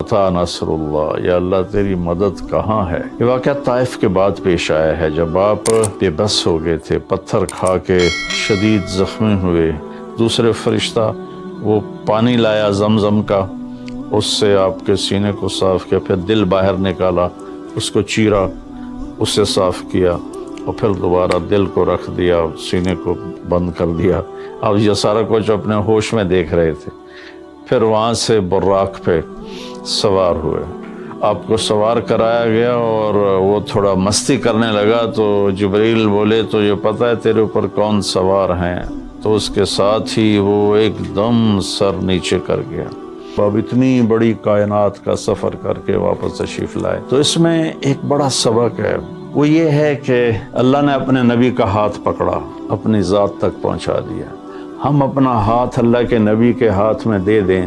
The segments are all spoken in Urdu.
متا نصر اللہ، یا اللہ تیری مدد کہاں ہے۔ یہ واقعہ طائف کے بعد پیش آیا ہے، جب آپ بے بس ہو گئے تھے، پتھر کھا کے شدید زخمی ہوئے۔ دوسرے فرشتہ وہ پانی لایا زمزم کا، اس سے آپ کے سینے کو صاف کیا، پھر دل باہر نکالا، اس کو چیرا، اس سے صاف کیا، اور پھر دوبارہ دل کو رکھ دیا، سینے کو بند کر دیا۔ اب یہ سارا کچھ اپنے ہوش میں دیکھ رہے تھے۔ پھر وہاں سے براق پہ سوار ہوئے، آپ کو سوار کرایا گیا، اور وہ تھوڑا مستی کرنے لگا تو جبریل بولے تو یہ پتہ ہے تیرے اوپر کون سوار ہیں؟ تو اس کے ساتھ ہی وہ ایک دم سر نیچے کر گیا۔ اب اتنی بڑی کائنات کا سفر کر کے واپس تشریف لائے۔ تو اس میں ایک بڑا سبق ہے، وہ یہ ہے کہ اللہ نے اپنے نبی کا ہاتھ پکڑا، اپنی ذات تک پہنچا دیا۔ ہم اپنا ہاتھ اللہ کے نبی کے ہاتھ میں دے دیں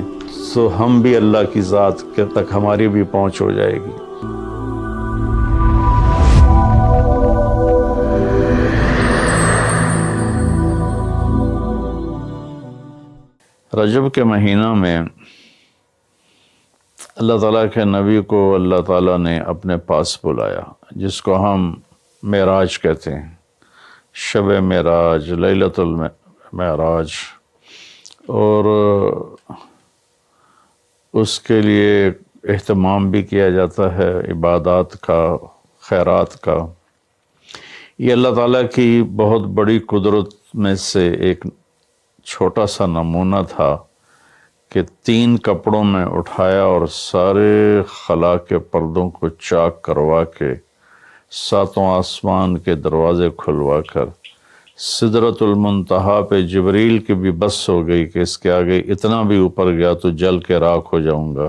تو ہم بھی اللہ کی ذات کے تک ہماری بھی پہنچ ہو جائے گی۔ رجب کے مہینہ میں اللہ تعالیٰ کے نبی کو اللہ تعالیٰ نے اپنے پاس بلایا، جس کو ہم معراج کہتے ہیں، شب معراج، لیلۃ المعراج، اور اس کے لیے اہتمام بھی کیا جاتا ہے عبادات کا، خیرات کا۔ یہ اللہ تعالیٰ کی بہت بڑی قدرت میں سے ایک چھوٹا سا نمونہ تھا کہ 3 کپڑوں میں اٹھایا اور سارے خلا کے پردوں کو چاک کروا کے 7 آسمان کے دروازے کھلوا کر سدرۃ المنتہا پہ جبریل کی بھی بس ہو گئی کہ اس کے آگے اتنا بھی اوپر گیا تو جل کے راکھ ہو جاؤں گا۔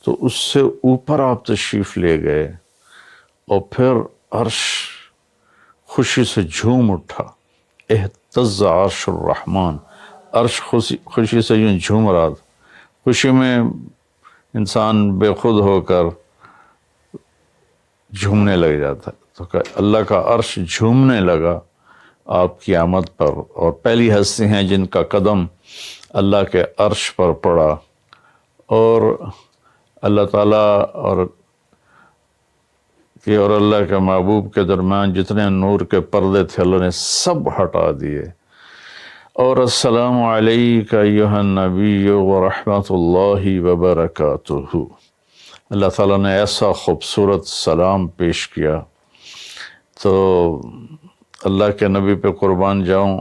تو اس سے اوپر آپ تشریف لے گئے، اور پھر عرش خوشی سے جھوم اٹھا، اہتز عرش الرحمن، عرش خوشی سے یوں جھوم رہا تھا۔ خوشی میں انسان بے خود ہو کر جھومنے لگ جاتا ہے، تو کہ اللہ کا عرش جھومنے لگا آپ کی آمد پر، اور پہلی ہستی ہیں جن کا قدم اللہ کے عرش پر پڑا، اور اللہ تعالیٰ اور اللہ کے محبوب کے درمیان جتنے نور کے پردے تھے اللہ نے سب ہٹا دیے، اور السلام علیک ایھا النبی ورحمۃ اللہ وبرکاتہ۔ اللہ تعالیٰ نے ایسا خوبصورت سلام پیش کیا، تو اللہ کے نبی پہ قربان جاؤں،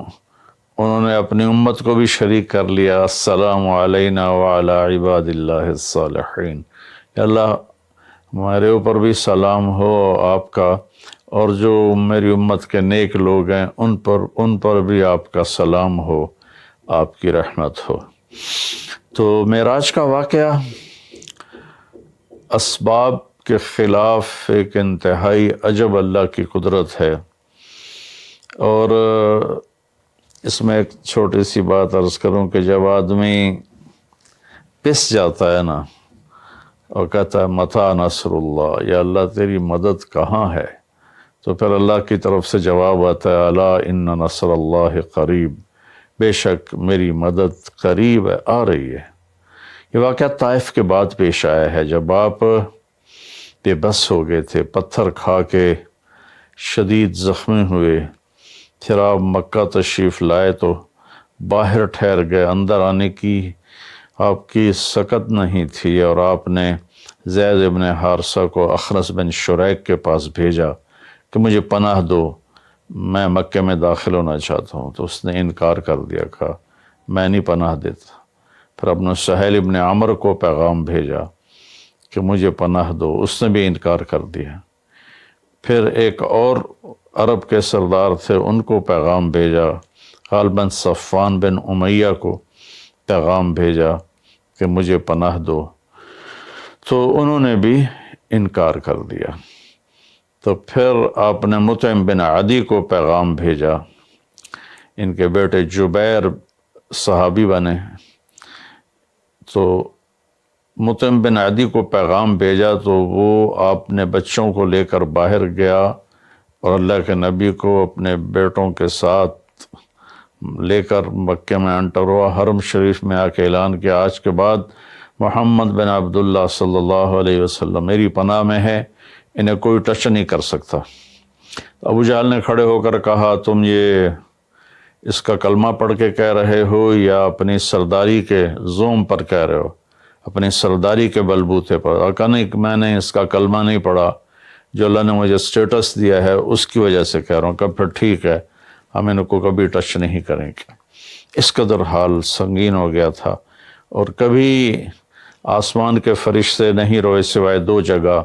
انہوں نے اپنی امت کو بھی شریک کر لیا، السلام علینا وعلی عباد اللہ الصالحین۔ اللہ ہمارے اوپر بھی سلام ہو آپ کا، اور جو میری امت کے نیک لوگ ہیں ان پر بھی آپ کا سلام ہو، آپ کی رحمت ہو۔ تو معراج کا واقعہ اسباب کے خلاف ایک انتہائی عجب اللہ کی قدرت ہے، اور اس میں ایک چھوٹی سی بات عرض کروں کہ جب آدمی پس جاتا ہے نا اور کہتا ہے متا نصر اللہ، یا اللہ تیری مدد کہاں ہے، تو پھر اللہ کی طرف سے جواب آتا ہے الا ان نصر اللہ قریب، بے شک میری مدد قریب ہے، آ رہی ہے۔ یہ واقعہ طائف کے بعد پیش آیا ہے، جب آپ بے بس ہو گئے تھے، پتھر کھا کے شدید زخمی ہوئے، پھر آپ مکہ تشریف لائے تو باہر ٹھہر گئے، اندر آنے کی آپ کی سکت نہیں تھی، اور آپ نے زید ابن حارثہ کو اخنس بن شریک کے پاس بھیجا کہ مجھے پناہ دو، میں مکہ میں داخل ہونا چاہتا ہوں، تو اس نے انکار کر دیا، کہا میں نہیں پناہ دیتا۔ پھر اپنے سہیل ابن عمر کو پیغام بھیجا کہ مجھے پناہ دو، اس نے بھی انکار کر دیا۔ پھر ایک اور عرب کے سردار تھے، ان کو پیغام بھیجا، غالباً صفوان بن امیہ کو پیغام بھیجا کہ مجھے پناہ دو، تو انہوں نے بھی انکار کر دیا۔ تو پھر آپ نے مطعم بن عدی کو پیغام بھیجا، ان کے بیٹے جبیر صحابی بنے، تو مطعم بن عدی کو پیغام بھیجا تو وہ اپنے بچوں کو لے کر باہر گیا، اور اللہ کے نبی کو اپنے بیٹوں کے ساتھ لے کر مکہ میں انٹر ہوا، حرم شریف میں آ کے اعلان کیا آج کے بعد محمد بن عبداللہ صلی اللہ علیہ وسلم میری پناہ میں ہے، انہیں کوئی ٹچ نہیں کر سکتا۔ ابو جہل نے کھڑے ہو کر کہا تم یہ اس کا کلمہ پڑھ کے کہہ رہے ہو یا اپنی سرداری کے زوم پر کہہ رہے ہو، اپنی سرداری کے بلبوتے پر؟ اور کہا نہیں، میں نے اس کا کلمہ نہیں پڑھا، جو اللہ نے مجھے سٹیٹس دیا ہے اس کی وجہ سے کہہ رہا ہوں۔ کہ پھر ٹھیک ہے، ہم ان کو کبھی ٹچ نہیں کریں گے۔ اس قدر حال سنگین ہو گیا تھا، اور کبھی آسمان کے فرشتے نہیں روئے سوائے دو جگہ۔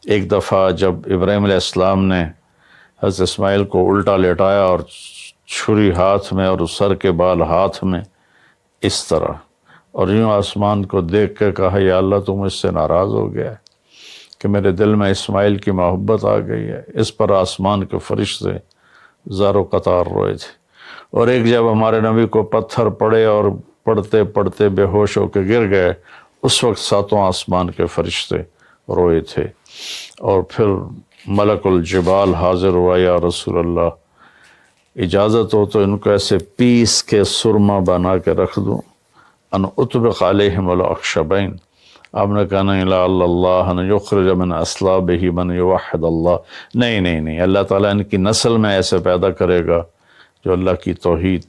ایک دفعہ جب ابراہیم علیہ السلام نے حضرت اسماعیل کو الٹا لیٹایا اور چھری ہاتھ میں اور سر کے بال ہاتھ میں اس طرح، اور یوں آسمان کو دیکھ کے کہا یا اللہ تو مجھ سے ناراض ہو گیا ہے کہ میرے دل میں اسماعیل کی محبت آ گئی ہے۔ اس پر آسمان کے فرشتے زار و قطار روئے تھے۔ اور ایک جب ہمارے نبی کو پتھر پڑے اور پڑھتے پڑھتے بے ہوش ہو کے گر گئے، اس وقت ساتوں آسمان کے فرشتے روئے تھے۔ اور پھر ملک الجبال حاضر ہوا، یا رسول اللہ اجازت ہو تو ان کو ایسے پیس کے سرما بنا کے رکھ دوں، ان اطبق علیہم الاخشبین۔ آپ نے کہا نہیں، لعل اللہ ان یخرج من اصلابہ من یوحد اللہ، نہیں، اللہ تعالیٰ ان کی نسل میں ایسے پیدا کرے گا جو اللہ کی توحید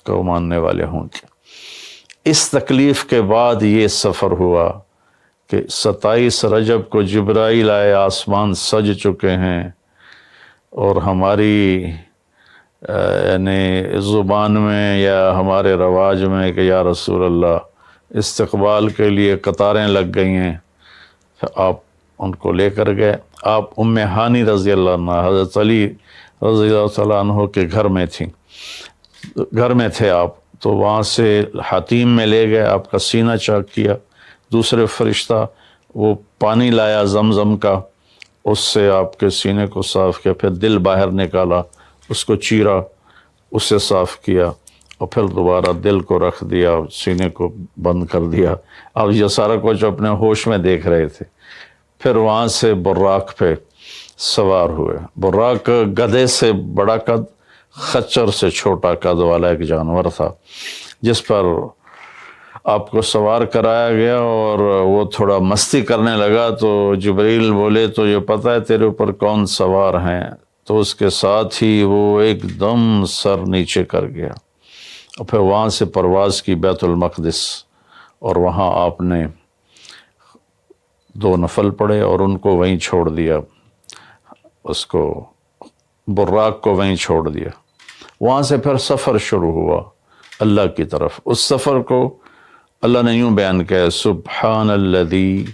کو ماننے والے ہوں گے۔ اس تکلیف کے بعد یہ سفر ہوا کہ 27 رجب کو جبرائیل آئے، آسمان سج چکے ہیں، اور ہماری یعنی زبان میں یا ہمارے رواج میں کہ یا رسول اللہ استقبال کے لیے قطاریں لگ گئی ہیں۔ آپ ان کو لے کر گئے۔ آپ ام ہانی رضی اللہ عنہ، حضرت علی رضی اللہ تعالیٰ عنہ کے گھر میں تھے آپ، تو وہاں سے حتیم میں لے گئے، آپ کا سینہ چاک کیا۔ دوسرے فرشتہ وہ پانی لایا زمزم کا، اس سے آپ کے سینے کو صاف کیا، پھر دل باہر نکالا، اس کو چیرا، اسے صاف کیا، اور پھر دوبارہ دل کو رکھ دیا، سینے کو بند کر دیا۔ اب یہ سارا کچھ اپنے ہوش میں دیکھ رہے تھے۔ پھر وہاں سے براق پہ سوار ہوئے۔ براق گدھے سے بڑا قد، خچر سے چھوٹا قد والا ایک جانور تھا، جس پر آپ کو سوار کرایا گیا، اور وہ تھوڑا مستی کرنے لگا تو جبریل بولے تو یہ پتہ ہے تیرے اوپر کون سوار ہیں؟ تو اس کے ساتھ ہی وہ ایک دم سر نیچے کر گیا، اور پھر وہاں سے پرواز کی بیت المقدس، اور وہاں آپ نے 2 نفل پڑھے اور ان کو وہیں چھوڑ دیا، اس کو براق کو وہیں چھوڑ دیا۔ وہاں سے پھر سفر شروع ہوا اللہ کی طرف۔ اس سفر کو اللہ نے یوں بیان کیا، سبحان الذی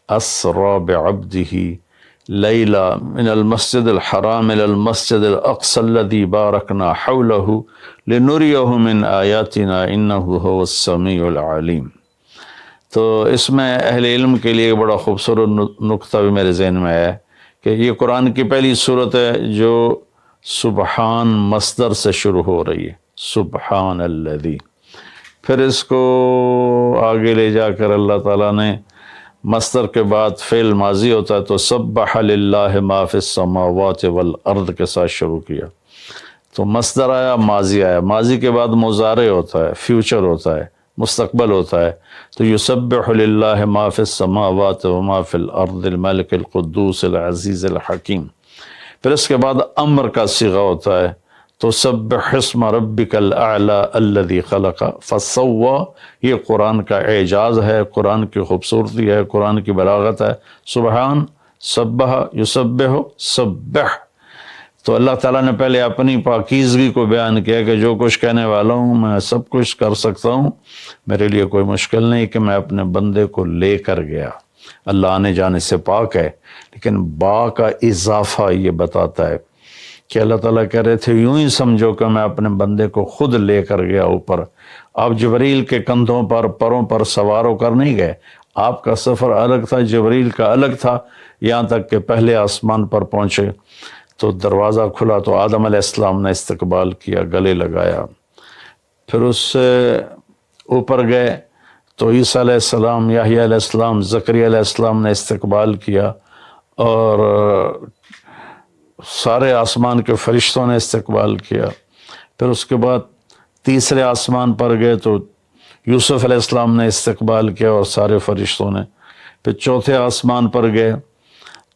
اسری بعبدہ لیلا من المسجد الحرام الى المسجد الاقصى الذي بارکنا حولہ لنریہ من آیاتنا انہ هو السمیع العلیم۔ تو اس میں اہل علم کے لیے بڑا خوبصورت نقطہ بھی میرے ذہن میں ہے کہ یہ قرآن کی پہلی صورت ہے جو سبحان مصدر سے شروع ہو رہی ہے، سبحان الذی۔ پھر اس کو آگے لے جا کر اللہ تعالیٰ نے مصدر کے بعد فعل ماضی ہوتا ہے تو سبح للہ ما فی السماوات والارض کے ساتھ شروع کیا، تو مصدر آیا، ماضی آیا، ماضی کے بعد مضارع ہوتا ہے، فیوچر ہوتا ہے، مستقبل ہوتا ہے، تو یسبح للہ ما فی السماوات وما فی الارض الملک القدوس العزیز الحکیم۔ پھر اس کے بعد امر کا صیغہ ہوتا ہے، تو سبح اسم ربک الاعلی الذی خلق فسوی۔ یہ قرآن کا اعجاز ہے، قرآن کی خوبصورتی ہے، قرآن کی بلاغت ہے۔ سبحان، سبح، یسبح، سبح۔ تو اللہ تعالیٰ نے پہلے اپنی پاکیزگی کو بیان کیا کہ جو کچھ کہنے والا ہوں میں سب کچھ کر سکتا ہوں، میرے لیے کوئی مشکل نہیں کہ میں اپنے بندے کو لے کر گیا۔ اللہ آنے جانے سے پاک ہے، لیکن با کا اضافہ یہ بتاتا ہے کہ اللہ تعالیٰ کہہ رہے تھے یوں ہی سمجھو کہ میں اپنے بندے کو خود لے کر گیا اوپر۔ آپ جبریل کے کندھوں پر، پروں پر سوار ہو کر نہیں گئے، آپ کا سفر الگ تھا، جبریل کا الگ تھا، یہاں تک کہ پہلے آسمان پر پہنچے تو دروازہ کھلا تو آدم علیہ السلام نے استقبال کیا، گلے لگایا۔ پھر اس سے اوپر گئے تو عیسیٰ علیہ السلام، یحییٰ علیہ السلام، زکریا علیہ السلام نے استقبال کیا، اور سارے آسمان کے فرشتوں نے استقبال کیا۔ پھر اس کے بعد تیسرے آسمان پر گئے تو یوسف علیہ السلام نے استقبال کیا اور سارے فرشتوں نے. پھر چوتھے آسمان پر گئے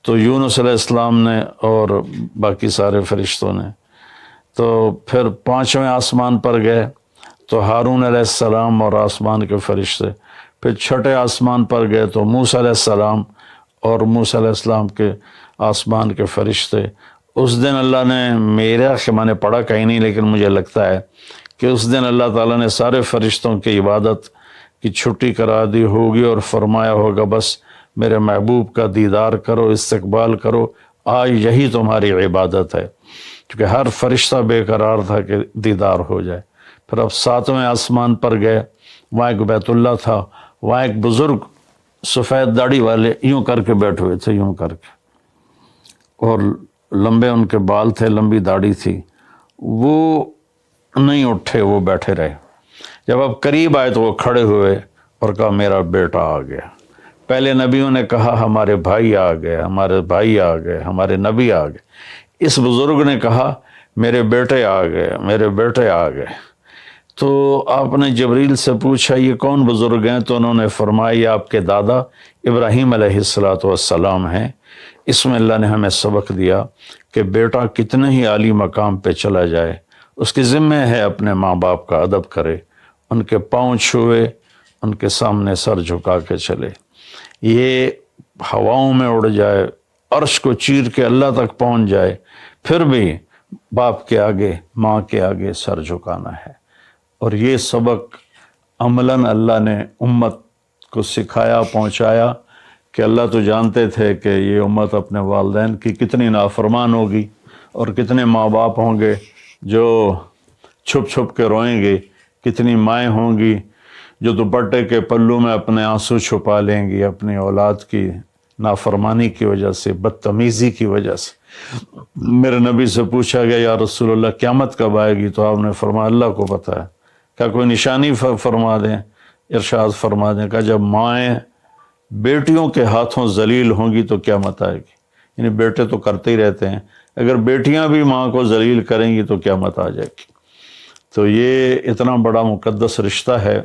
تو یونس علیہ السلام نے اور باقی سارے فرشتوں نے. تو پھر پانچویں آسمان پر گئے تو ہارون علیہ السلام اور آسمان کے فرشتے. پھر چھٹے آسمان پر گئے تو موسیٰ علیہ السلام اور موسیٰ علیہ السلام کے آسمان کے فرشتے. اس دن اللہ نے میرا میں نے پڑھا کہیں نہیں لیکن مجھے لگتا ہے کہ اس دن اللہ تعالیٰ نے سارے فرشتوں کی عبادت کی چھٹی کرا دی ہوگی اور فرمایا ہوگا بس میرے محبوب کا دیدار کرو، استقبال کرو، آج یہی تمہاری عبادت ہے. کیونکہ ہر فرشتہ بے قرار تھا کہ دیدار ہو جائے. پھر اب ساتویں آسمان پر گئے، وہاں ایک بیت اللہ تھا، وہاں ایک بزرگ سفید داڑھی والے یوں کر کے بیٹھے ہوئے تھے، یوں کر کے، اور لمبے ان کے بال تھے، لمبی داڑھی تھی. وہ نہیں اٹھے، وہ بیٹھے رہے. جب اب قریب آئے تو وہ کھڑے ہوئے اور کہا میرا بیٹا آ گیا. پہلے نبیوں نے کہا ہمارے بھائی آ گئے، ہمارے بھائی آ گئے، ہمارے نبی آ گئے. اس بزرگ نے کہا میرے بیٹے آ گئے، میرے بیٹے آ گئے. تو آپ نے جبریل سے پوچھا یہ کون بزرگ ہیں؟ تو انہوں نے فرمایا یہ آپ کے دادا ابراہیم علیہ السلام ہیں. اس میں اللہ نے ہمیں سبق دیا کہ بیٹا کتنے ہی عالی مقام پہ چلا جائے اس کے ذمہ ہے اپنے ماں باپ کا ادب کرے، ان کے پاؤں چھوئے، ان کے سامنے سر جھکا کے چلے. یہ ہواؤں میں اڑ جائے، عرش کو چیر کے اللہ تک پہنچ جائے، پھر بھی باپ کے آگے، ماں کے آگے سر جھکانا ہے. اور یہ سبق عملاً اللہ نے امت کو سکھایا، پہنچایا کہ اللہ تو جانتے تھے کہ یہ امت اپنے والدین کی کتنی نافرمان ہوگی اور کتنے ماں باپ ہوں گے جو چھپ چھپ کے روئیں گے، کتنی مائیں ہوں گی جو دوپٹے کے پلو میں اپنے آنسو چھپا لیں گی اپنی اولاد کی نافرمانی کی وجہ سے، بدتمیزی کی وجہ سے. میرے نبی سے پوچھا گیا یا رسول اللہ قیامت کب آئے گی؟ تو آپ نے فرمایا اللہ کو پتہ ہے. کیا کوئی نشانی فرما دیں؟ ارشاد فرما دیں کہ جب مائیں بیٹیوں کے ہاتھوں ذلیل ہوں گی تو قیامت آئے گی. یعنی بیٹے تو کرتے ہی رہتے ہیں، اگر بیٹیاں بھی ماں کو ذلیل کریں گی تو قیامت آ جائے گی. تو یہ اتنا بڑا مقدس رشتہ ہے.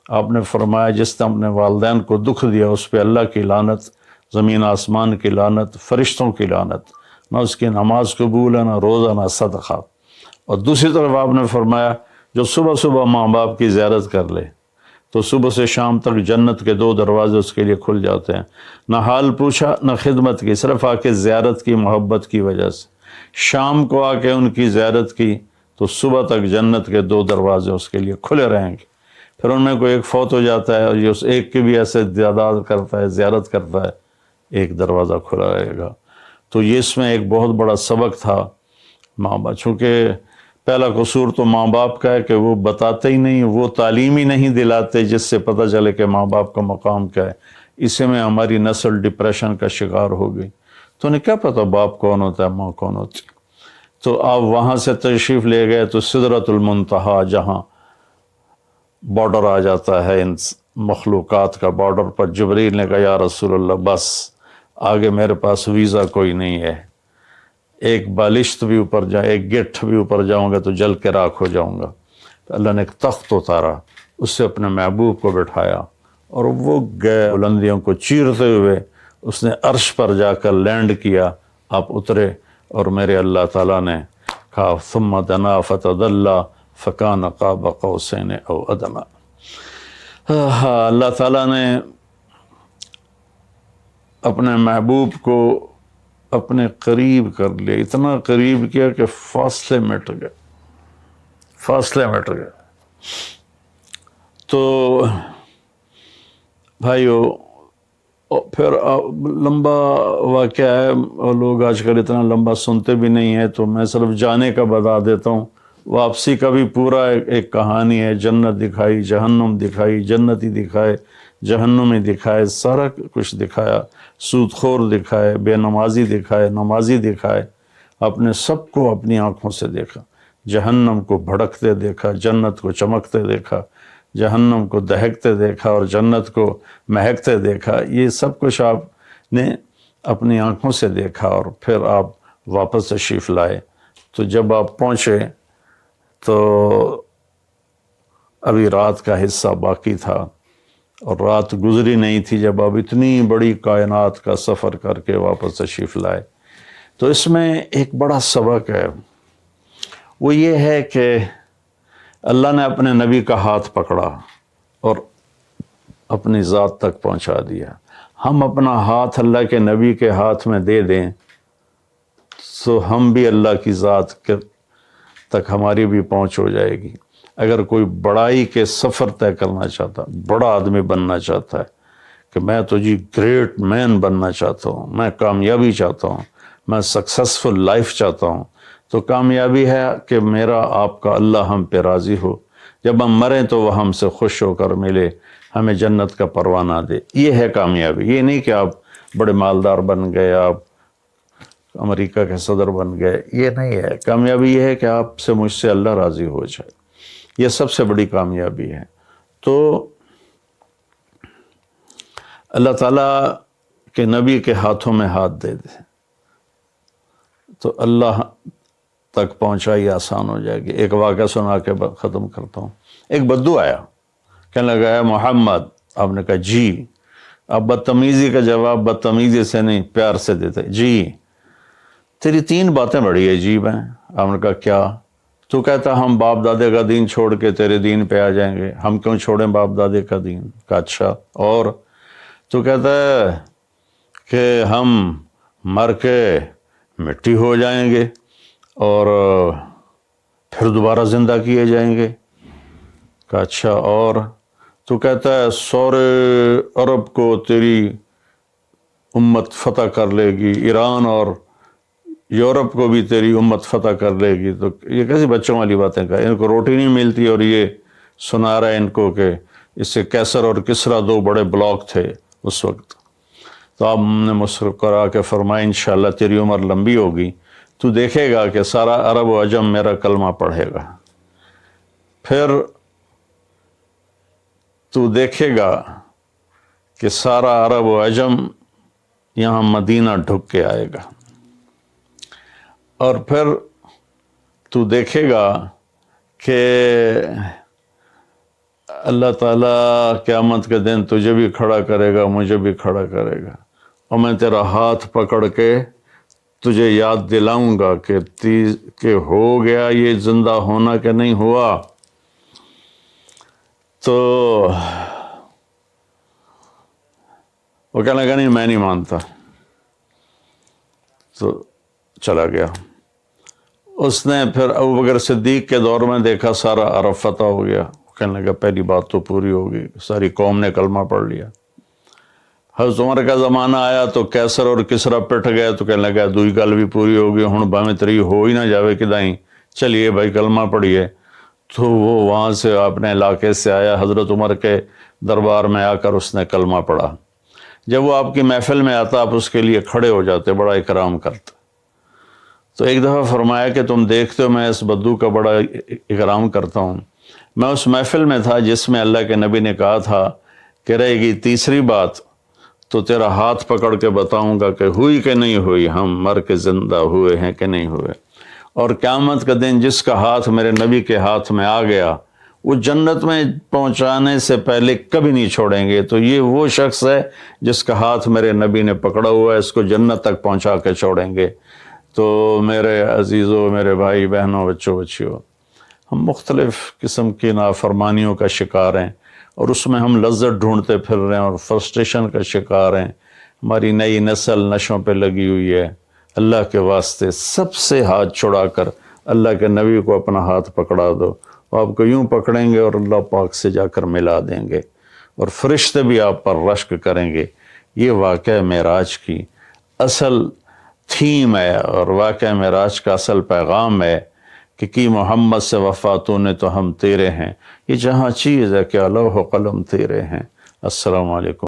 آپ نے فرمایا جس نے اپنے والدین کو دکھ دیا اس پہ اللہ کی لعنت، زمین آسمان کی لعنت، فرشتوں کی لعنت، نہ اس کی نماز قبول ہے، نہ روزہ، نہ صدقہ. اور دوسری طرف آپ نے فرمایا جو صبح صبح ماں باپ کی زیارت کر لے تو صبح سے شام تک جنت کے 2 دروازے اس کے لیے کھل جاتے ہیں. نہ حال پوچھا نہ خدمت کی، صرف آ کے زیارت کی محبت کی وجہ سے. شام کو آ کے ان کی زیارت کی تو صبح تک جنت کے 2 دروازے اس کے لیے کھلے رہیں گے. پھر ان میں کوئی ایک فوت ہو جاتا ہے اور یہ اس ایک کی بھی ایسے تعداد کرتا ہے، زیارت کرتا ہے، ایک دروازہ کھلا رہے گا. تو یہ اس میں ایک بہت بڑا سبق تھا ماں باپ. چونکہ پہلا قصور تو ماں باپ کا ہے کہ وہ بتاتے ہی نہیں، وہ تعلیم ہی نہیں دلاتے جس سے پتہ چلے کہ ماں باپ کا مقام کیا ہے. اسی میں ہماری نسل ڈپریشن کا شکار ہو گئی. تو انہیں کیا پتہ باپ کون ہوتا ہے، ماں کون ہوتی. تو آپ وہاں سے تشریف لے گئے تو سدرۃ المنتہا، جہاں بارڈر آ جاتا ہے ان مخلوقات کا، بارڈر پر جبریل نے کہا یا رسول اللہ بس آگے میرے پاس ویزا کوئی نہیں ہے، ایک بالشت بھی اوپر جائے، ایک گٹھ بھی اوپر جاؤں گا تو جل کے راکھ ہو جاؤں گا. تو اللہ نے ایک تخت اتارا، اس سے اپنے محبوب کو بٹھایا اور وہ گئے بلندیوں کو چیرتے ہوئے، اس نے عرش پر جا کر لینڈ کیا. آپ اترے اور میرے اللہ تعالیٰ نے کہا ثم دنا فتدلی فکان قاب قوسین او ادنی. اللہ تعالیٰ نے اپنے محبوب کو اپنے قریب کر لیا، اتنا قریب کیا کہ فاصلے مٹ گئے، فاصلے مٹ گئے. تو بھائیو پھر لمبا واقعہ ہے، اور لوگ آج کل اتنا لمبا سنتے بھی نہیں ہیں، تو میں صرف جانے کا بتا دیتا ہوں. واپسی کا بھی پورا ایک کہانی ہے. جنت دکھائی، جہنم دکھائی، جنتی دکھائے، جہنمی دکھائے، سارا کچھ دکھایا. سود خور دکھائے، بے نمازی دکھائے، نمازی دکھائے. آپ نے سب کو اپنی آنکھوں سے دیکھا. جہنم کو بھڑکتے دیکھا، جنت کو چمکتے دیکھا، جہنم کو دہکتے دیکھا اور جنت کو مہکتے دیکھا. یہ سب کچھ آپ نے اپنی آنکھوں سے دیکھا اور پھر آپ واپس تشریف لائے. تو جب آپ پہنچے تو ابھی رات کا حصہ باقی تھا اور رات گزری نہیں تھی جب آپ اتنی بڑی کائنات کا سفر کر کے واپس تشریف لائے۔ تو اس میں ایک بڑا سبق ہے، وہ یہ ہے کہ اللہ نے اپنے نبی کا ہاتھ پکڑا اور اپنی ذات تک پہنچا دیا۔ ہم اپنا ہاتھ اللہ کے نبی کے ہاتھ میں دے دیں تو ہم بھی اللہ کی ذات تک ہماری بھی پہنچ ہو جائے گی۔ اگر کوئی بڑائی کے سفر طے کرنا چاہتا، بڑا آدمی بننا چاہتا ہے کہ میں تو جی گریٹ مین بننا چاہتا ہوں، میں کامیابی چاہتا ہوں، میں سکسیسفل لائف چاہتا ہوں، تو کامیابی ہے کہ میرا آپ کا اللہ ہم پہ راضی ہو، جب ہم مریں تو وہ ہم سے خوش ہو کر ملے، ہمیں جنت کا پروانہ دے۔ یہ ہے کامیابی۔ یہ نہیں کہ آپ بڑے مالدار بن گئے، آپ امریکہ کے صدر بن گئے، یہ نہیں ہے۔ کامیابی یہ ہے کہ آپ سے، مجھ سے اللہ راضی ہو جائے، یہ سب سے بڑی کامیابی ہے۔ تو اللہ تعالیٰ کے نبی کے ہاتھوں میں ہاتھ دے دے تو اللہ تک پہنچائی آسان ہو جائے گی۔ ایک واقعہ سنا کے ختم کرتا ہوں۔ ایک بدو آیا، کہنے لگا ہے محمد، آپ نے کہا جی۔ آپ بدتمیزی کا جواب بدتمیزی سے نہیں، پیار سے دیتے، جی تیری 3 باتیں بڑی عجیب ہیں۔ آپ نے کہا کیا؟ تو کہتا ہم باپ دادے کا دین چھوڑ کے تیرے دین پہ آ جائیں گے، ہم کیوں چھوڑیں باپ دادے کا دین؟ کہا اچھا، اور؟ تو کہتا ہے کہ ہم مر کے مٹی ہو جائیں گے اور پھر دوبارہ زندہ کیے جائیں گے۔ کہا اچھا، اور؟ تو کہتا ہے سورے عرب کو تیری امت فتح کر لے گی، ایران اور یورپ کو بھی تیری امت فتح کر لے گی۔ تو یہ کیسی بچوں والی باتیں کہا، ان کو روٹی نہیں ملتی اور یہ سنا رہا ہے ان کو کہ اس سے کیسر اور کسرا 2 بڑے بلاک تھے اس وقت۔ تو آپ نے مسکرا کے فرمایا انشاءاللہ تیری عمر لمبی ہوگی، تو دیکھے گا کہ سارا عرب و عجم میرا کلمہ پڑھے گا، پھر تو دیکھے گا کہ سارا عرب و عجم یہاں مدینہ ڈھک کے آئے گا، اور پھر تو دیکھے گا کہ اللہ تعالیٰ قیامت کے دن تجھے بھی کھڑا کرے گا، مجھے بھی کھڑا کرے گا، اور میں تیرا ہاتھ پکڑ کے تجھے یاد دلاؤں گا کہ ہو گیا یہ زندہ ہونا کہ نہیں ہوا۔ تو وہ کہنے لگا نہیں میں نہیں مانتا، تو چلا گیا۔ اس نے پھر ابوبکر صدیق کے دور میں دیکھا سارا عرب فتح ہو گیا، کہنے لگا پہلی بات تو پوری ہوگی، ساری قوم نے کلمہ پڑھ لیا۔ حضرت عمر کا زمانہ آیا تو کیسر اور کسرا پٹ گئے، تو کہنے لگا دوئی گل بھی پوری ہوگی، ہن بھاویں تری ہو ہی نہ جاوے کدائیں، چلیے بھائی کلمہ پڑھیے۔ تو وہ وہاں سے اپنے علاقے سے آیا، حضرت عمر کے دربار میں آ کر اس نے کلمہ پڑھا۔ جب وہ آپ کی محفل میں آتا آپ اس کے لیے کھڑے ہو جاتے، بڑا اکرام کرتے۔ تو ایک دفعہ فرمایا کہ تم دیکھتے ہو میں اس بدو کا بڑا اکرام کرتا ہوں، میں اس محفل میں تھا جس میں اللہ کے نبی نے کہا تھا کہ رہے گی تیسری بات تو تیرا ہاتھ پکڑ کے بتاؤں گا کہ ہوئی کہ نہیں ہوئی، ہم مر کے زندہ ہوئے ہیں کہ نہیں ہوئے۔ اور قیامت کا دن جس کا ہاتھ میرے نبی کے ہاتھ میں آ گیا وہ جنت میں پہنچانے سے پہلے کبھی نہیں چھوڑیں گے۔ تو یہ وہ شخص ہے جس کا ہاتھ میرے نبی نے پکڑا ہوا ہے، اس کو جنت تک پہنچا کے چھوڑیں گے۔ تو میرے عزیزوں، میرے بھائی بہنوں، بچوں بچیوں، ہم مختلف قسم کی نافرمانیوں کا شکار ہیں اور اس میں ہم لذت ڈھونڈتے پھر رہے ہیں اور فرسٹریشن کا شکار ہیں۔ ہماری نئی نسل نشوں پہ لگی ہوئی ہے۔ اللہ کے واسطے سب سے ہاتھ چھڑا کر اللہ کے نبی کو اپنا ہاتھ پکڑا دو، وہ آپ کو یوں پکڑیں گے اور اللہ پاک سے جا کر ملا دیں گے، اور فرشتے بھی آپ پر رشک کریں گے۔ یہ واقعہ معراج کی اصل تھیم ہے اور واقعہ معراج کا اصل پیغام ہے کہ کی محمد سے وفاتوں نے تو ہم تیرے ہیں۔ یہ جہاں چیز ہے کہ لوح و قلم تیرے ہیں۔ السلام علیکم۔